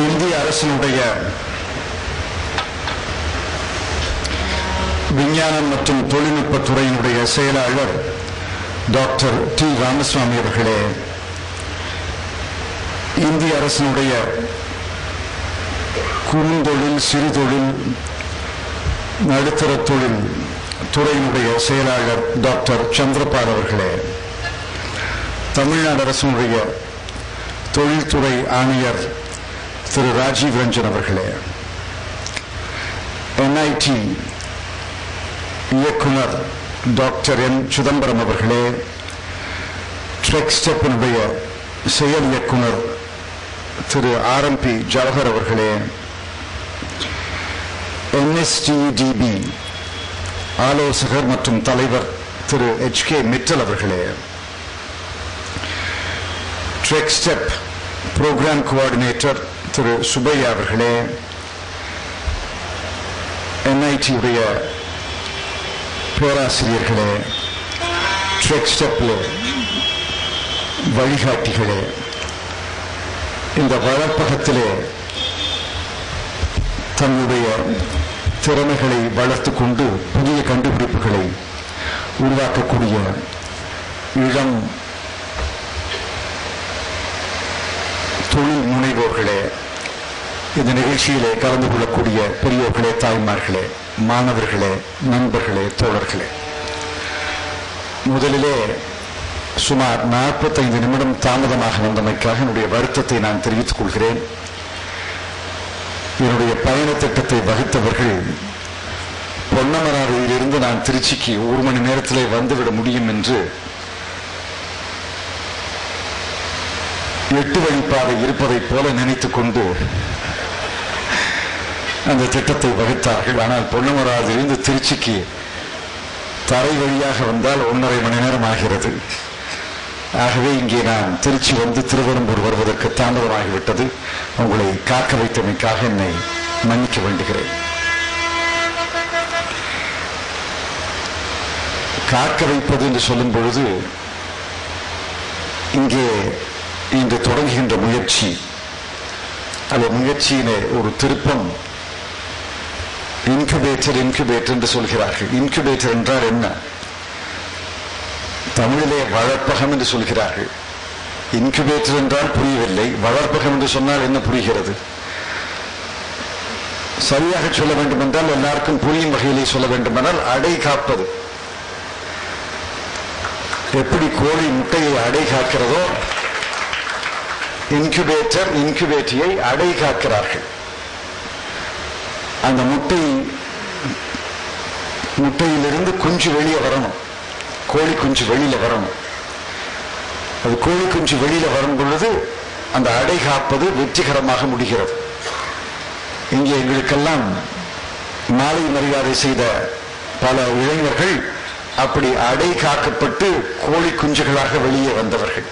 இந்திய அரசினுடைய விஞ்ஞானம் மற்றும் தொழில்நுட்பத் துறையினுடைய செயலாளர் டாக்டர் டி ராமசுவாமி அவர்களே, இந்திய அரசினுடைய குறுந்தொழில், சிறுதொழில், நடுத்தர தொழில் துறையினுடைய செயலாளர் டாக்டர் சந்திரபால் அவர்களே, தமிழ்நாடு அரசினுடைய தொழில்துறை ஆணையர் திரு ராஜீவ் ரஞ்சன் அவர்களே, NIT இயக்குனர் டாக்டர் என் சிதம்பரம் அவர்களே, ட்ரெக்ஸ்டெப்பினுடைய செயல் இயக்குனர் திரு RMP ஜவஹர் அவர்களே, NSTDB ஆலோசகர் மற்றும் தலைவர் திரு HK மிட்டல் அவர்களே, ட்ரெக்ஸ்டெப் புரோகிராம் கோஆர்டினேட்டர் திரு சுப்பையா அவர்களே, NIT உடைய பேராசிரியர்களே, ட்ரெக்ஸ்டெப்பில் வழிகாட்டிகளே, இந்த வளர்ப்பகத்திலே தன்னுடைய திறமைகளை வளர்த்து கொண்டு புதிய கண்டுபிடிப்புகளை உருவாக்கக்கூடிய இளம் தொழில் முனைவோர்களே, இந்த நிகழ்ச்சியிலே கலந்து கொள்ளக்கூடிய பெரியோர்களே, தாய்மார்களே, மாணவர்களே, நண்பர்களே, தோழர்களே, முதலிலே சுமார் 45 நிமிடம் தாமதமாக வந்தமைக்காக என்னுடைய வருத்தத்தை நான் தெரிவித்துக் கொள்கிறேன். என்னுடைய பயண திட்டத்தை வகுத்தவர்கள் பொன்னமராவதியிலிருந்து நான் திருச்சிக்கு 1 மணி நேரத்திலே வந்துவிட முடியும் என்று 8 வழிப்பாதை இருப்பதைப் போல நினைத்துக் கொண்டு அந்த திட்டத்தை வகுத்தார்கள். ஆனால் பொன்னமராவதியிலிருந்து திருச்சிக்கு தரை வழியாக வந்தால் 1.5 மணி நேரம் ஆகிறது. ஆகவே இங்கே நான் திருச்சி வந்து திருவெரும்பூர் வருவதற்கு தாமதமாகிவிட்டது. உங்களை காக்க வைத்தமைக்காக என்னை மன்னிக்க வேண்டுகிறேன். காக்க வைப்பது என்று சொல்லும் பொழுது இங்கே இன்று தொடங்குகின்ற முயற்சி, அந்த முயற்சியிலே ஒரு திருப்பம். இன்குபேட்டர் என்று சொல்கிறார்கள். இன்குபேட்டர் என்றால் என்ன? தமிழிலே வளர்ப்பகம் என்று சொல்கிறார்கள். இன்குபேட்டர் என்றால் புரியவில்லை, வளர்ப்பகம் என்று சொன்னால் என்ன புரிகிறது? சரியாக சொல்ல வேண்டும் என்றால், எல்லாருக்கும் புரியும் வகையிலே சொல்ல வேண்டுமென்றால், அடை காப்பது. எப்படி கோழி முட்டையை அடை காக்கிறதோ, இன்குபேட்டர் இன்குபேட்டியை அடை காக்கிறார்கள். அந்த முட்டையிலிருந்து குஞ்சு வெளியே வரணும், கோழி குஞ்சு வெளியில வரணும். அது கோழி குஞ்சு வெளியில வரும் பொழுது அந்த அடை காப்பது வெற்றிகரமாக முடிகிறது. இங்கே எங்களுக்கெல்லாம் மாலை மரியாதை செய்த பல இளைஞர்கள் அப்படி அடை காக்கப்பட்டு கோழி குஞ்சுகளாக வெளியே வந்தவர்கள்.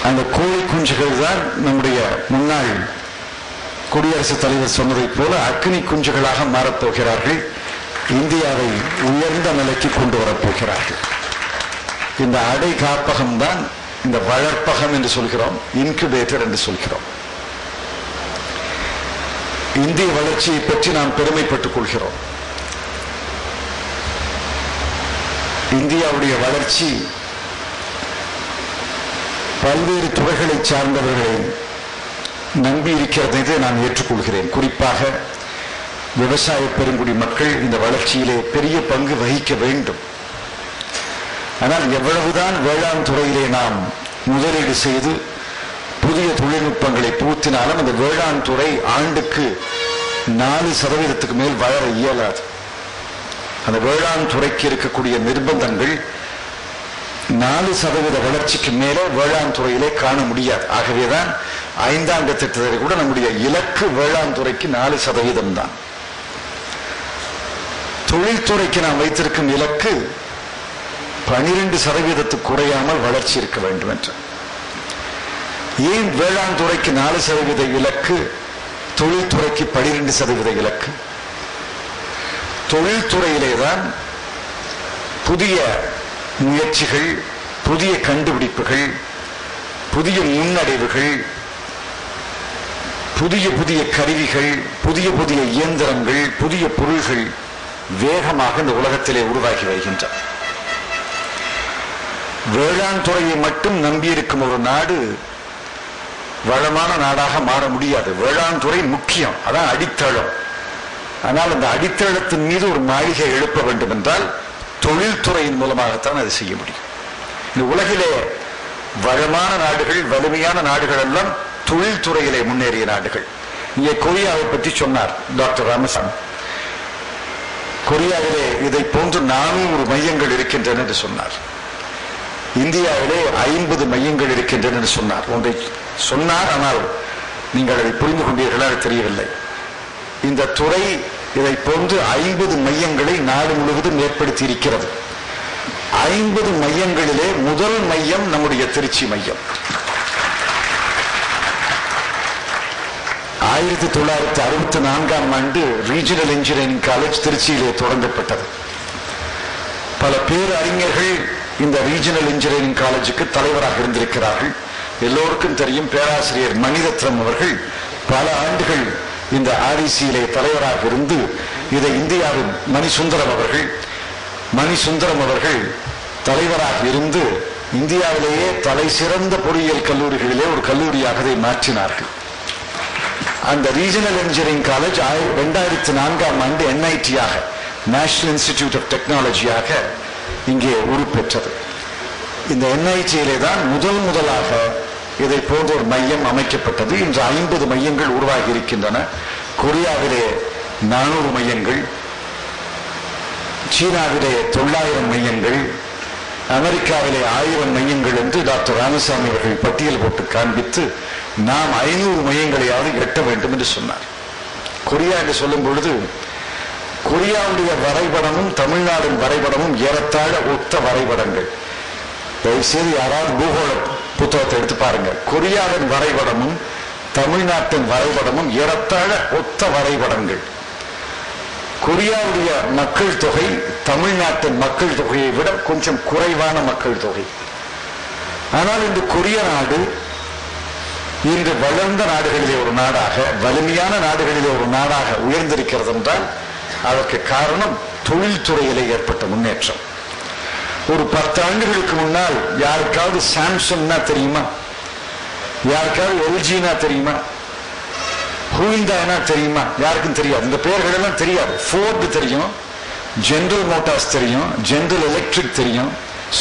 அந்த கோழி குஞ்சுகள் தான் நம்முடைய முன்னாள் குடியரசுத் தலைவர் சொன்னதைப் போல அக்னி குஞ்சுகளாக மாறப்போகிறார்கள். இந்தியாவை உயர்ந்த நிலைக்கு கொண்டு வரப்போகிறார்கள். இந்த அடை காப்பகம் தான் இந்த வளர்ப்பகம் என்று சொல்கிறோம், இன்குபேட்டர் என்று சொல்கிறோம். இந்திய வளர்ச்சியை பற்றி நாம் பெருமைப்பட்டுக் கொள்கிறோம். இந்தியாவுடைய வளர்ச்சி பல்வேறு துறைகளை சார்ந்தவர்களை நம்பி இருக்கிறது என்று நான் ஏற்றுக்கொள்கிறேன். குறிப்பாக விவசாய பெருங்குடி மக்கள் இந்த வளர்ச்சியிலே பெரிய பங்கு வகிக்க வேண்டும். ஆனால் எவ்வளவுதான் வேளாண் துறையிலே நாம் முதலீடு செய்து புதிய தொழில்நுட்பங்களை புகுத்தினாலும் அந்த வேளாண் துறை ஆண்டுக்கு 4% மேல் வளர இயலாது. அந்த வேளாண் துறைக்கு இருக்கக்கூடிய நிர்பந்தங்கள் 4% வளர்ச்சிக்கு மேலே வேளாண் துறையிலே காண முடியாது. ஆகவேதான் 5ஆண்டு திட்டத்தில் கூட நம்முடைய இலக்கு வேளாண் துறைக்கு 4% தான். தொழில்துறைக்கு நாம் வைத்திருக்கும் இலக்கு 12% குறையாமல் வளர்ச்சி இருக்க வேண்டும் என்று. ஏன் வேளாண் துறைக்கு 4% இலக்கு, தொழில்துறைக்கு 12% இலக்கு? தொழில்துறையிலேதான் புதிய முயற்சிகள், புதிய கண்டுபிடிப்புகள், புதிய முன்னடைவுகள், புதிய புதிய கருவிகள், புதிய புதிய இயந்திரங்கள், புதிய பொருள்கள் வேகமாக இந்த உலகத்திலே உருவாகி வருகின்றன. வேளாண் துறையை மட்டும் நம்பியிருக்கும் ஒரு நாடு வளமான நாடாக மாற முடியாது. வேளாண் துறை முக்கியம், அதான் அடித்தளம். ஆனால் அந்த அடித்தளத்தின் மீது ஒரு மாளிகை எழுப்ப வேண்டும் என்றால் தொழில்துறையின் மூலமாகத்தான் அதை செய்ய முடியும். இந்த உலகிலே வளமான நாடுகள், வலிமையான நாடுகள் எல்லாம் தொழில்துறையிலே முன்னேறிய நாடுகள். இங்கே கொரியாவை பற்றி சொன்னார் டாக்டர் ராமசாமி. கொரியாவிலே இதை போன்று 400 மையங்கள் இருக்கின்றன என்று சொன்னார். இந்தியாவிலே 50 மையங்கள் இருக்கின்றன என்று சொன்னார். ஒன்றை சொன்னார், ஆனால் நீங்கள் அதை புரிந்து கொண்டீர்களா தெரியவில்லை. இந்த துறை இதை போன்று 50 மையங்களை நாடு முழுவதும் ஏற்படுத்தி இருக்கிறது. 50 மையங்களிலே முதல் மையம் நம்முடைய திருச்சி மையம். 1964ஆம் ஆண்டு ரீஜனல் இன்ஜினியரிங் காலேஜ் திருச்சியிலே தொடங்கப்பட்டது. பல பேரறிஞர்கள் இந்த ரீஜனல் இன்ஜினியரிங் காலேஜுக்கு தலைவராக இருந்திருக்கிறார்கள். எல்லோருக்கும் தெரியும், பேராசிரியர் மணிரத்னம் அவர்கள் பல ஆண்டுகள் இந்த ஆர்இசியிலே தலைவராக இருந்து இதை இந்தியாவின் மணிசுந்தரம் அவர்கள் தலைவராக இருந்து இந்தியாவிலேயே தலை சிறந்த பொறியியல் கல்லூரிகளிலே ஒரு கல்லூரியாக அதை மாற்றினார்கள். அந்த ரீஜனல் இன்ஜினியரிங் காலேஜ் 2004ஆம் ஆண்டு NIT-யாக, நேஷனல் இன்ஸ்டிடியூட் ஆஃப் டெக்னாலஜியாக இங்கே உருப்பெற்றது. இந்த NIT-யிலே தான் முதலாக இதை போன்ற ஒரு மையம் அமைக்கப்பட்டது. இன்று 50 மையங்கள் உருவாகி இருக்கின்றன. கொரியாவிலே 400 மையங்கள், சீனாவிலே 900 மையங்கள், அமெரிக்காவிலே 1000 மையங்கள் என்று டாக்டர் ராமசாமி அவர்கள் பட்டியல் போட்டு காண்பித்து நாம் 500 மையங்களையாவது எட்ட வேண்டும் என்று சொன்னார். கொரியா என்று சொல்லும் பொழுது கொரியாவுடைய வரைபடமும் தமிழ்நாட்டின் வரைபடமும் ஏறத்தாழ ஒத்த வரைபடங்கள். தயவுசெய்து யாராவது பூகோள புத்தகத்தை எடுத்து பாருங்க. கொரியாவின் வரைபடமும் தமிழ்நாட்டின் வரைபடமும் ஏறத்தாழ ஒத்த வரைபடங்கள். கொரியாவுடைய மக்கள் தொகை தமிழ்நாட்டின் மக்கள் தொகையை விட கொஞ்சம் குறைவான மக்கள் தொகை. ஆனால் இந்த கொரிய நாடு இன்று வளர்ந்த நாடுகளிலே ஒரு நாடாக, வலிமையான நாடுகளிலே ஒரு நாடாக உயர்ந்திருக்கிறது என்றால் அதற்கு காரணம் தொழில்துறையிலே ஏற்பட்ட முன்னேற்றம். ஒரு 10 ஆண்டுகளுக்கு முன்னால் யாருக்காவது சாம்சங்னா தெரியுமா? யாருக்காவது எல்ஜினா தெரியுமா? ஹூண்டானா தெரியுமா? யாருக்கும் தெரியாது. இந்த பெயர்கள் எல்லாம் தெரியாது. ஃபோர்டு தெரியும், ஜெனரல் மோட்டார்ஸ் தெரியும், ஜெனரல் எலக்ட்ரிக் தெரியும்,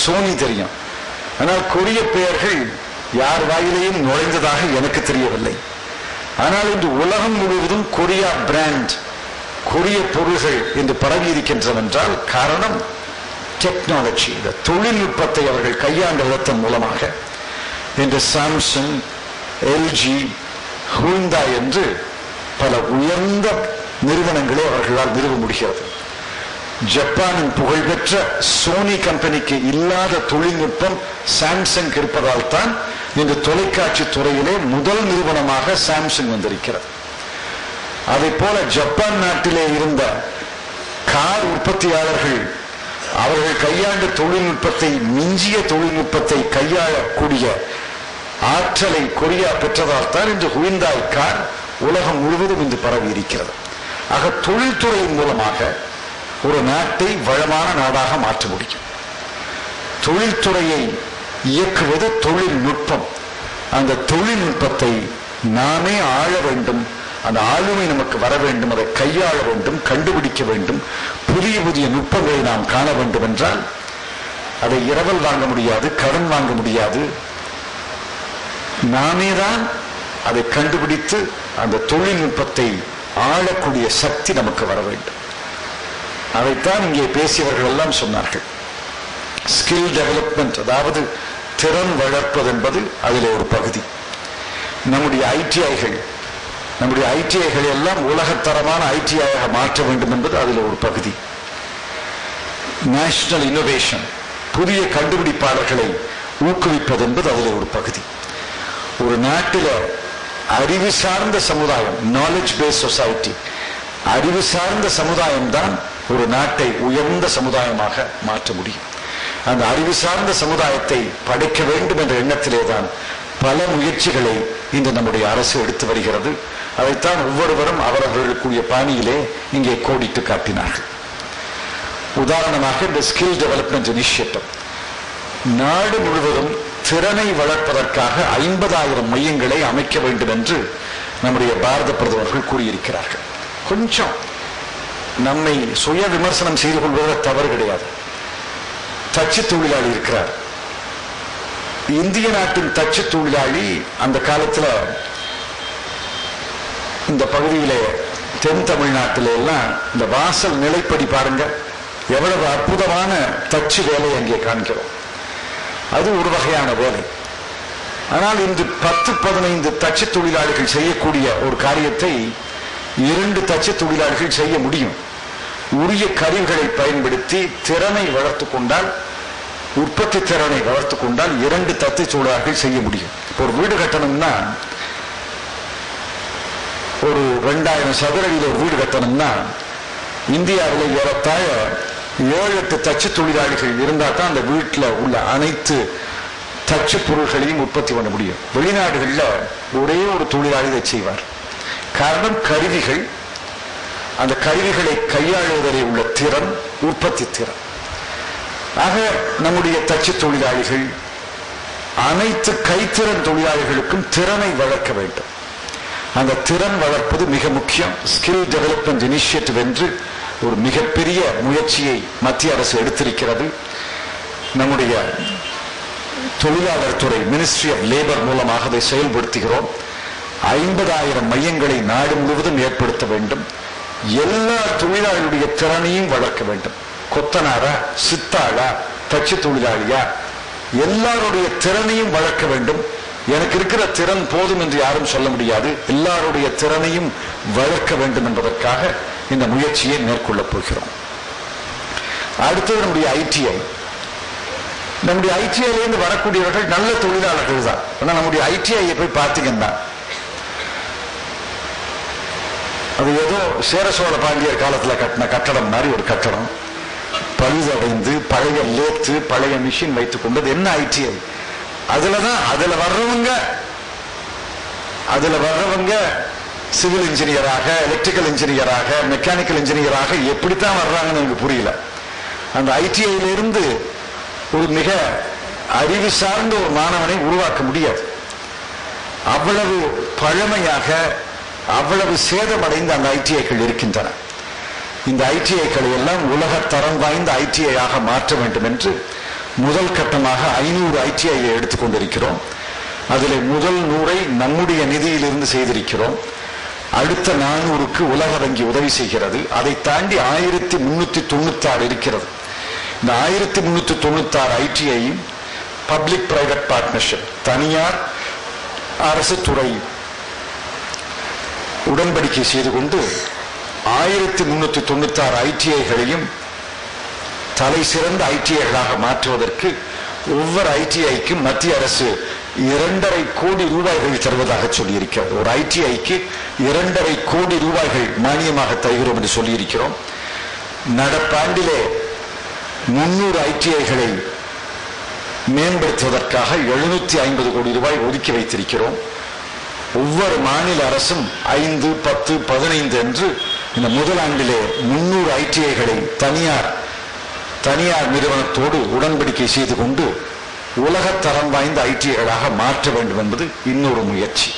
சோனி தெரியும். ஆனால் கொரிய பெயர்கள் யார் வாயிலையும் நுழைந்ததாக எனக்கு தெரியவில்லை. ஆனால் இன்று உலகம் முழுவதும் கொரியா பிராண்ட், கொரிய பொருள்கள் என்று பரவி இருக்கின்றன என்றால் காரணம் டெக்னாலஜி, இந்த தொழில்நுட்பத்தை அவர்கள் கையாண்ட விதத்தின் மூலமாக. இன்று சாம்சங், எல்ஜி, ஹூண்டா என்று பல உயர்ந்த நிறுவனங்களை அவர்களால் நிறுவ முடிகிறது. ஜப்பானின் புகழ்பெற்ற சோனி கம்பெனிக்கு இல்லாத தொழில்நுட்பம் சாம்சங் இருப்பதால் தான் இந்த தொலைக்காட்சி துறையிலே முதல் நிறுவனமாக சாம்சங் வந்திருக்கிறது. அதை போல ஜப்பான் நாட்டிலே இருந்த கார் உற்பத்தியாளர்கள் அவர்கள் கையாண்ட தொழில்நுட்பத்தை, மிஞ்சிய தொழில்நுட்பத்தை கையாளக்கூடிய ஆற்றலை கொரியா பெற்றதால் தான் இந்த ஹுண்டாய் கார் உலகம் முழுவதும் இன்று பரவி இருக்கிறது. ஆக தொழில்துறையின் மூலமாக ஒரு நாட்டை வளமான நாடாக மாற்ற முடியும். தொழில்துறையை இயக்குவது தொழில்நுட்பம். அந்த தொழில்நுட்பத்தை நாமே ஆள வேண்டும். அந்த ஆளுமை நமக்கு வர வேண்டும். அதை கையாள வேண்டும், கண்டுபிடிக்க வேண்டும். புதிய புதிய நுட்பங்களை நாம் காண வேண்டும் என்றால் அதை இரவல் வாங்க முடியாது, கடன் வாங்க முடியாது. நாமே தான் அதை கண்டுபிடித்து அந்த தொழில்நுட்பத்தை ஆளக்கூடிய சக்தி நமக்கு வர வேண்டும். அதைத்தான் இங்கே பேசியவர்கள் எல்லாம் சொன்னார்கள். ஸ்கில் டெவலப்மெண்ட், அதாவது திறன் வளர்ப்பது என்பது அதில் ஒரு பகுதி. நம்முடைய ஐடிஐகள் எல்லாம் உலகத்தரமான ஐடிஐயாக மாற்ற வேண்டும் என்பது அதில் ஒரு பகுதி. நேஷனல் இன்னோவேஷன், புதிய கண்டுபிடிப்பாளர்களை ஊக்குவிப்பது என்பது அதில் ஒரு பகுதி. ஒரு நாட்டில் அறிவு சார்ந்த சமுதாயம், நாலேஜ் பேஸ்ட் சொசைட்டி, அறிவு சார்ந்த சமுதாயம் தான் ஒரு நாட்டை உயர்ந்த சமுதாயமாக மாற்ற முடியும். அந்த அறிவு சார்ந்த சமுதாயத்தை படைக்க வேண்டும் என்ற எண்ணத்திலே தான் பல முயற்சிகளை இன்று நம்முடைய அரசு எடுத்து வருகிறது. அதைத்தான் ஒவ்வொருவரும் அவர்களுக்குரிய பாணியிலே இங்கே கோடிட்டு காட்டினார்கள். உதாரணமாக இந்த ஸ்கில் டெவலப்மெண்ட் இனிஷியேட்டிவ் நாடு முழுவதும் திறனை வளர்ப்பதற்காக 50,000 மையங்களை அமைக்க வேண்டும் என்று நம்முடைய பாரத பிரதமர்கள் கூறியிருக்கிறார்கள். கொஞ்சம் நம்மை சுய விமர்சனம் செய்து கொள்வதில் தவறு கிடையாது. தச்சு தொழிலாளி இருக்கிறார். இந்திய நாட்டின் தச்சு தொழிலாளி அந்த காலத்தில் இந்த பகுதியிலே தென் தமிழ்நாட்டில எல்லாம் இந்த வாசல் நிலைப்படி பாருங்க, எவ்வளவு அற்புதமான தச்சு வேலை அங்கே காண்கிறோம். அது ஒரு வகையான வேலை. ஆனால் இன்று 10-15 தச்சு தொழிலாளிகள் செய்யக்கூடிய ஒரு காரியத்தை 2 தச்சு தொழிலாளிகள் செய்ய முடியும். உரிய கருவிகளை பயன்படுத்தி திறனை வளர்த்து கொண்டால், உற்பத்தி திறனை வளர்த்து கொண்டால் 2 தச்சு தொழிலாளர்கள் செய்ய முடியும். ஒரு வீடு கட்டணும்னா, ஒரு 2000 சதுர அடியில் ஒரு வீடு கட்டணும்னா இந்தியாவில் ஏறத்தாழ 7-8 தச்சு தொழிலாளிகள் இருந்தால் தான் அந்த வீட்டில் உள்ள அனைத்து தச்சு பொருள்களையும் உற்பத்தி பண்ண முடியும். வெளிநாடுகளில் ஒரே ஒரு தொழிலாளி இதை செய்வார். காரணம் கருவிகள், அந்த கருவிகளை கையாளுவதில் உள்ள திறன், உற்பத்தி திறன். ஆக நம்முடைய தச்சு தொழிலாளிகள், அனைத்து கைத்திறன் தொழிலாளிகளுக்கும் திறனை வளர்க்க வேண்டும். அந்த திறன் வளர்ப்பது மிக முக்கியம். ஸ்கில் டெவலப்மெண்ட் இனிஷியேட்டிவ் என்று ஒரு மிகப்பெரிய முயற்சியை மத்திய அரசு எடுத்திருக்கிறது. நம்முடைய தொழிலாளர் துறை, மினிஸ்ட்ரி ஆஃப் லேபர் மூலமாக அதை செயல்படுத்துகிறோம். 50,000 மையங்களை நாடு முழுவதும் ஏற்படுத்த வேண்டும். எல்லா தொழிலாளியுடைய திறனையும் வளர்க்க வேண்டும். கொத்தனாரா, சித்தாளா, தச்சு தொழிலாளியா, எல்லாருடைய திறனையும் வளர்க்க வேண்டும். எனக்கு இருக்கிற திறன் போதும் என்று யாரும் சொல்ல முடியாது. எல்லாருடைய திறனையும் வளர்க்க வேண்டும் என்பதற்காக இந்த முயற்சியை மேற்கொள்ளப் போகிறோம். அடுத்தது நம்முடைய ஐடிஐ. நம்முடைய ஐடிஐலேருந்து வரக்கூடியவர்கள் நல்ல தொழிலாளர்கள் தான். ஆனால் நம்முடைய ஐடிஐயை போய் பார்த்தீங்கன்னா அது ஏதோ சேர சோழ பாண்டியர் காலத்தில் கட்டின கட்டடம் மாதிரி ஒரு கட்டடம், பழுதடைந்து பழைய லேத்து பழைய மிஷின் வைத்துக் கொண்டது. என்ன ஐடிஐ? அதுல வர்றவங்க சிவில் இன்ஜினியராக, எலக்ட்ரிக்கல் இன்ஜினியராக, மெக்கானிக்கல் இன்ஜினியராக எப்படித்தான் வர்றாங்கன்னு எனக்கு புரியல. அந்த ஐடிஐயிலிருந்து ஒரு மிக அறிவு சார்ந்த ஒரு மாணவனை உருவாக்க முடியாது. அவ்வளவு பழமையாக, அவ்வளவு சேதமடைந்த அந்த ஐடிஐக்கள் இருக்கின்றன. இந்த ஐடிஐக்களை எல்லாம் உலக தரம் வாய்ந்த ஐடிஐயாக மாற்ற வேண்டும் என்று முதல் கட்டமாக 500 ஐடிஐயை எடுத்துக்கொண்டிருக்கிறோம். அதில் முதல் 100ஐ நம்முடைய நிதியிலிருந்து செய்திருக்கிறோம். அடுத்த 400க்கு உலக வங்கி உதவி செய்கிறது. அதை தாண்டி 1396 இருக்கிறது. இந்த 1396 ஐடிஐயும் பப்ளிக் பிரைவேட் பார்ட்னர்ஷிப், தனியார் அரசு துறை உடன்படிக்கை செய்து கொண்டு 1396 ஐடிஐகளையும் தலை சிறந்த ஐடிஐகளாக மாற்றுவதற்கு ஒவ்வொரு ஐடிஐக்கும் மத்திய அரசு 2.5 கோடி ரூபாய்கள் தருவதாக சொல்லியிருக்கிறது. ஒரு ஐடிஐக்கு 2.5 கோடி ரூபாய்கள் மானியமாக தருகிறோம் என்று சொல்லியிருக்கிறோம். நடப்பாண்டிலே 300 ஐடிஐகளை மேம்படுத்துவதற்காக 750 கோடி ரூபாய் ஒதுக்கி வைத்திருக்கிறோம். ஒவ்வொரு மாநில அரசும் 5, 10, 15 என்று இந்த முதல் ஆண்டிலே 300 ஐடிஐகளை தனியார் நிறுவனத்தோடு உடன்படிக்கை செய்து கொண்டு உலக தரம் வாய்ந்த ஐடிஐகளாக மாற்ற வேண்டும் என்பது இன்னொரு முயற்சி.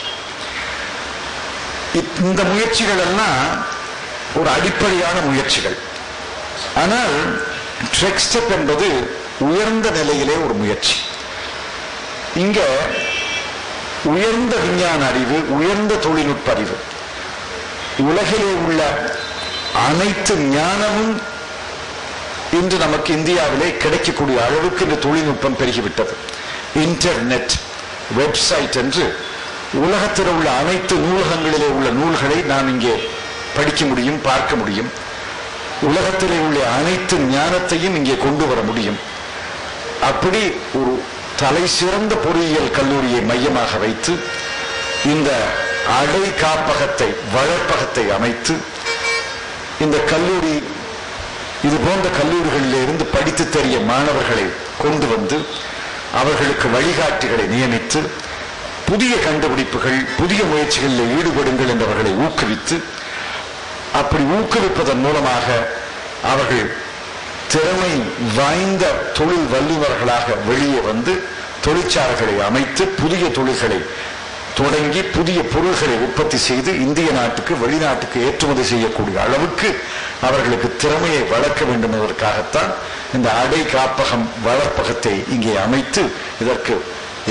இந்த முயற்சிகள் எல்லாம் ஒரு அடிப்படையான முயற்சிகள். ஆனால் ட்ரெக்ஸ்டெப் என்பது உயர்ந்த நிலையிலே ஒரு முயற்சி. இங்க உயர்ந்த விஞ்ஞான அறிவு, உயர்ந்த தொழில்நுட்ப அறிவு, உலகிலே உள்ள அனைத்து ஞானமும் இன்று நமக்கு இந்தியாவிலே கிடைக்கக்கூடிய அளவுக்கு இந்த தொழில்நுட்பம் பெருகிவிட்டது. இன்டர்நெட், வெப்சைட் என்று உலகத்தில் உள்ள அனைத்து நூலகங்களிலே உள்ள நூல்களை நாம் இங்கே படிக்க முடியும், பார்க்க முடியும். உலகத்திலே உள்ள அனைத்து ஞானத்தையும் இங்கே கொண்டு வர முடியும். அப்படி ஒரு தலை சிறந்த பொறியியல் கல்லூரியை மையமாக வைத்து இந்த அடை காப்பகத்தை, வளர்ப்பகத்தை அமைத்து இந்த கல்லூரி, இது போன்ற கல்லூரிகளில் இருந்து படித்து தெரிய மாணவர்களை கொண்டு வந்து அவர்களுக்கு வழிகாட்டிகளை நியமித்து புதிய கண்டுபிடிப்புகள், புதிய முயற்சிகளில் ஈடுபடுங்கள் என்றவர்களை ஊக்குவித்து, அப்படி ஊக்குவிப்பதன் மூலமாக அவர்கள் திறமை வாய்ந்த தொழில் வல்லுநர்களாக வெளியே வந்து தொழிற்சாலைகளை அமைத்து புதிய தொழில்களை தொடங்கி புதிய பொருள்களை உற்பத்தி செய்து இந்திய நாட்டுக்கு வெளிநாட்டுக்கு ஏற்றுமதி செய்யக்கூடிய அளவுக்கு அவர்களுக்கு திறமையை வளர்க்க வேண்டும் என்பதற்காகத்தான் இந்த அடை காப்பகம் வளர்ப்பகத்தை இங்கே அமைத்து இதற்கு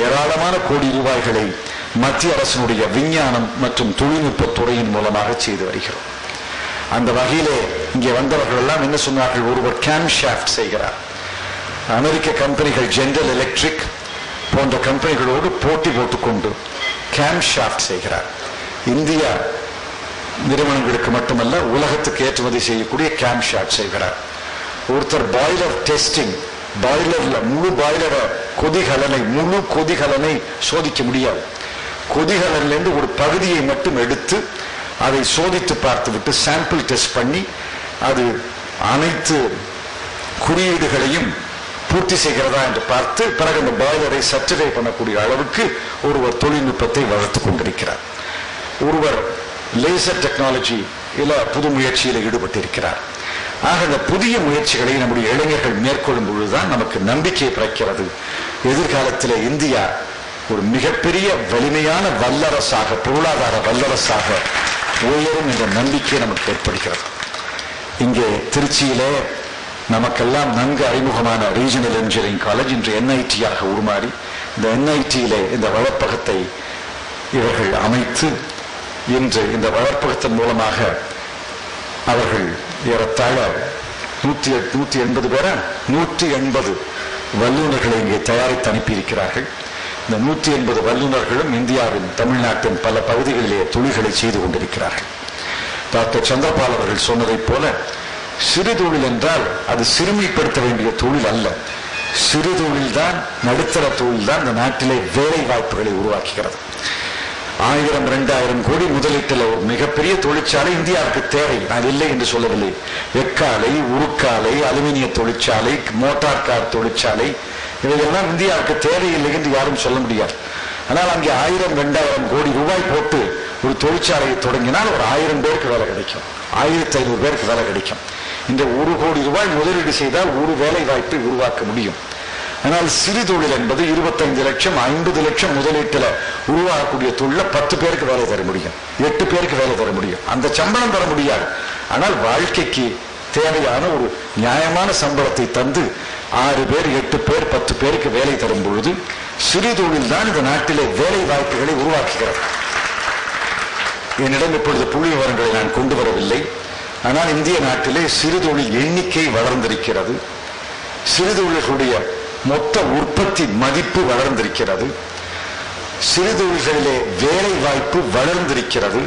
ஏராளமான கோடி ரூபாய்களை மத்திய அரசினுடைய விஞ்ஞானம் மற்றும் தொழில்நுட்ப துறையின் மூலமாக செய்து வருகிறோம். அந்த வகையிலே இங்கே வந்தவர்கள் எல்லாம் என்ன சொன்னார்கள்? ஒருவர் கேம் ஷாஃப்ட் செய்கிறார். அமெரிக்க கம்பெனிகள் ஜெனரல் எலக்ட்ரிக் போன்ற கம்பெனிகளோடு போட்டி போட்டுக்கொண்டு கேம் ஷாஃப்ட் செய்கிறார். இந்தியா நிறுவனங்களுக்கு மட்டுமல்ல, உலகத்துக்கு ஏற்றுமதி செய்யக்கூடிய கேம் ஷாஃப்ட் செய்கிறார். ஒருத்தர் பாய்லர் டெஸ்டிங், பாய்லர்ல முழு பாய்லரை முழு கொதிகலனை சோதிக்க முடியாது. கொதிகலனிலிருந்து ஒரு பகுதியை மட்டும் எடுத்து அதை சோதித்து பார்த்துவிட்டு சாம்பிள் டெஸ்ட் பண்ணி அது அனைத்து குறியீடுகளையும் பூர்த்தி செய்கிறதா என்று பார்த்து பிறகு அந்த பாய்லரை சர்டிஃபை பண்ணக்கூடிய அளவுக்கு ஒருவர் தொழில்நுட்பத்தை வளர்த்து கொண்டிருக்கிறார். ஒருவர் லேசர் டெக்னாலஜி புது முயற்சியில் ஈடுபட்டிருக்கிறார். ஆக இந்த புதிய முயற்சிகளை நம்முடைய இளைஞர்கள் மேற்கொள்ளும் பொழுதுதான் நமக்கு நம்பிக்கை பிறக்கிறது. எதிர்காலத்தில் இந்தியா ஒரு மிகப்பெரிய வலிமையான வல்லரசாக, பொருளாதார வல்லரசாக உயரும் என்ற நம்பிக்கை நமக்கு ஏற்படுகிறது. இங்கே திருச்சியிலே நமக்கெல்லாம் நன்கு அறிமுகமான ரீஜனல் இன்ஜினியரிங் காலேஜ் இன்று NIT-யாக உருமாறி இந்த NIT-லே இந்த வளர்ப்பகத்தை இவர்கள் அமைத்து இன்று இந்த வளர்ப்பகத்தின் மூலமாக அவர்கள் ஏறத்தாழ 180 வல்லுநர்களை இங்கே தயாரித்து அனுப்பியிருக்கிறார்கள். இந்த 180 வல்லுநர்களும் இந்தியாவின் தமிழ்நாட்டின் பல பகுதிகளிலே தொழில்களை செய்து கொண்டிருக்கிறார்கள். டாக்டர் சந்திரபால் அவர்கள் சொன்னதைப் போல சிறு தொழில் என்றால் அது சிறுமைப்படுத்த வேண்டிய தொழில் அல்ல. சிறு தொழில்தான், நடுத்தர தொழில்தான் இந்த நாட்டிலே வேலை வாய்ப்புகளை உருவாக்குகிறது. 1000-2000 கோடி முதலீட்டில் ஒரு மிகப்பெரிய தொழிற்சாலை இந்தியாவுக்கு தேவை. நான் இல்லை என்று சொல்லவில்லை. எக்காலை, உருக்காலை, அலுமினிய தொழிற்சாலை, மோட்டார் கார் தொழிற்சாலை, இவையெல்லாம் இந்தியாவுக்கு தேவையில்லை என்று யாரும் சொல்ல முடியாது. ஆனால் அங்கே 1000-2000 கோடி ரூபாய் போட்டு ஒரு தொழிற்சாலையை தொடங்கினால் ஒரு 1000 பேருக்கு வேலை கிடைக்கும், 1500 பேருக்கு வேலை கிடைக்கும். இந்த 1 கோடி ரூபாய் முதலீடு செய்தால் ஒரு வேலை வாய்ப்பை உருவாக்க முடியும். ஆனால் சிறு தொழில் என்பது 25 லட்சம் 50 லட்சம் முதலீட்டில் உருவாகக்கூடிய தொழில 10 பேருக்கு வேலை தர முடியும், 8 பேருக்கு வேலை தர முடியும். அந்த சம்பளம் தர முடியாது. ஆனால் வாழ்க்கைக்கு தேவையான ஒரு நியாயமான சம்பளத்தை தந்து 6 பேர் 8 பேர் 10 பேருக்கு வேலை தரும் பொழுது சிறு தொழில் தான் இந்த நாட்டிலே வேலை வாய்ப்புகளை உருவாக்குகிறது. என்னிடம் இப்பொழுது புள்ளி விவரங்களை நான் கொண்டு வரவில்லை. ஆனால் இந்திய நாட்டிலே சிறு தொழில் எண்ணிக்கை வளர்ந்திருக்கிறது. சிறு தொழில்களுடைய மொத்த உற்பத்தி மதிப்பு வளர்ந்திருக்கிறது. சிறு தொழில்களிலே வேலை வாய்ப்பு வளர்ந்திருக்கிறது.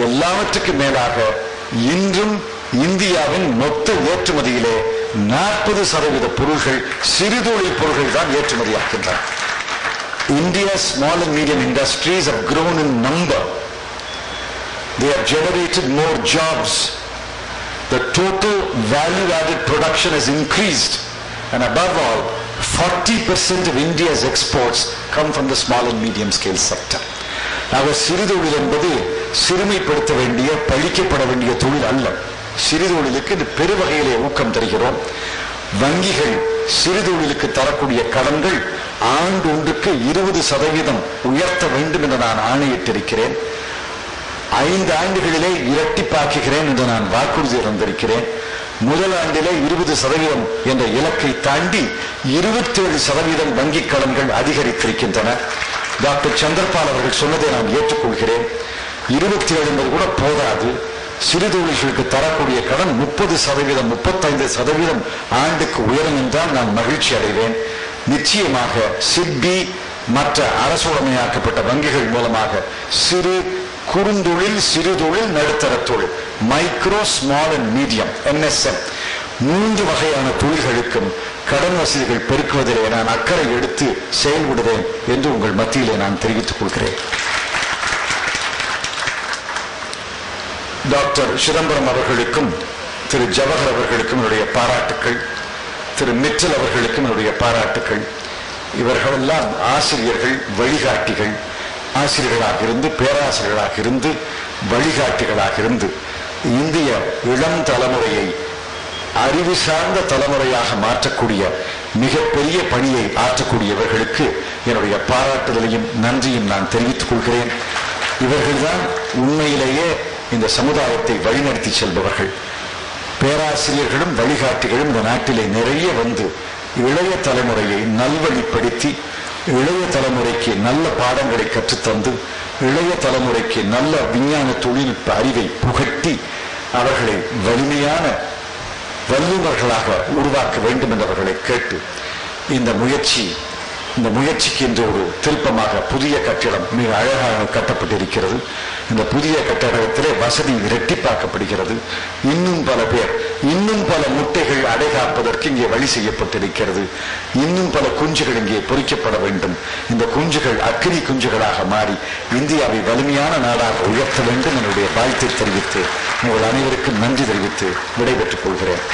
எல்லாவற்றுக்கும் மேலாக இன்றும் இந்தியாவின் மொத்த ஏற்றுமதியிலே 40% பொருள்கள் சிறு தொழில் பொருள்கள் தான் ஏற்றுமதியாகின்றன. India's small and medium industries have grown in number. They have generated more jobs. The total value-added production has increased, and above all, 40% of India's exports come from the small and medium-scale sector. ஆக சிறு தொழில் என்பது சிறுமைப்படுத்த வேண்டிய, பழிக்கப்பட வேண்டிய தொழில் அல்ல. சிறு தொழிலுக்கு இது பெருவகையிலே ஊக்கம் தருகிறோம். வங்கிகள் சிறு தொழிலுக்கு தரக்கூடிய கடன்கள் ஆண்டு ஒன்றுக்கு 20% உயர்த்த வேண்டும் என்று நான் ஆணையிட்டிருக்கிறேன். 5 ஆண்டுகளிலே இரட்டிப்பாக்குகிறேன் என்று நான் வாக்குறுதி தந்திருக்கிறேன். முதல் ஆண்டிலே 20% என்ற இலக்கை தாண்டி 27% வங்கிக் கடன்கள் அதிகரித்திருக்கின்றன. டாக்டர் சந்திரபால் அவர்கள் சொன்னதை நான் ஏற்றுக்கொள்கிறேன். 27 என்பது கூட போதாது. சிறு தொழில்களுக்கு தரக்கூடிய கடன் 30%, 35% ஆண்டுக்கு உயரும் என்றால் நான் மகிழ்ச்சி அடைவேன். நிச்சயமாக சிட்பி மற்ற அரசுடைமையாக்கப்பட்ட வங்கிகள் மூலமாக சிறு குறுந்தொழில், சிறு தொழில், நடுத்தர தொழில், micro, small and medium, MSM 3 வகையான தொழில்களுக்கும் கடன் வசதிகள் பெருக்குவதிலே நான் அக்கறை எடுத்து செயல்படுவேன் என்று உங்கள் மத்தியிலே நான் தெரிவித்துக் கொள்கிறேன். டாக்டர் சிதம்பரம் அவர்களுக்கும் திரு ஜவஹர் அவர்களுக்கும் என்னுடைய பாராட்டுக்கள். திரு மிட்டல் அவர்களுக்கும் என்னுடைய பாராட்டுக்கள். இவர்களெல்லாம் ஆசிரியர்கள், வழிகாட்டிகள். ஆசிரியர்களாக இருந்து, பேராசிரியர்களாக இருந்து, வழிகாட்டிகளாக இருந்து இந்திய இளம் தலைமுறையை அறிவு சார்ந்த தலைமுறையாக மாற்றக்கூடிய மிகப்பெரிய பணியை ஆற்றக்கூடியவர்களுக்கு என்னுடைய பாராட்டுதலையும் நன்றியும் நான் தெரிவித்துக் கொள்கிறேன். இவர்கள்தான் உண்மையிலேயே இந்த சமுதாயத்தை வழிநடத்தி செல்பவர்கள். பேராசிரியர்களும் வழிகாட்டிகளும் இந்த நாட்டிலே நிறைய வந்து இளைய தலைமுறையை நல்வழிப்படுத்தி, இளைய தலைமுறைக்கு நல்ல பாடங்களை கற்றுத்தந்து, இளைய தலைமுறைக்கு நல்ல விஞ்ஞான தொழில்நுட்ப அறிவை புகட்டி அவர்களை வலிமையான வல்லுநர்களாக உருவாக்க வேண்டும் என்றவர்களை கேட்டு இந்த முயற்சிக்கு இன்று ஒரு திருப்பமாக புதிய கட்டிடம் மிக அழகாக கட்டப்பட்டிருக்கிறது. இந்த புதிய கட்டடத்திலே வசதி இரட்டிப்பாக்கப்படுகிறது. இன்னும் பல பேர், இன்னும் பல முட்டைகள் அடைகாப்பதற்கு இங்கே வழி செய்யப்பட்டிருக்கிறது. இன்னும் பல குஞ்சுகள் இங்கே பொறிக்கப்பட வேண்டும். இந்த குஞ்சுகள் அக்னி குஞ்சுகளாக மாறி இந்தியாவை வலிமையான நாடாக உயர்த்த வேண்டும் என்னுடைய வாழ்த்தை தெரிவித்து உங்கள் அனைவருக்கும் நன்றி தெரிவித்து விடைபெற்றுக் கொள்கிறேன்.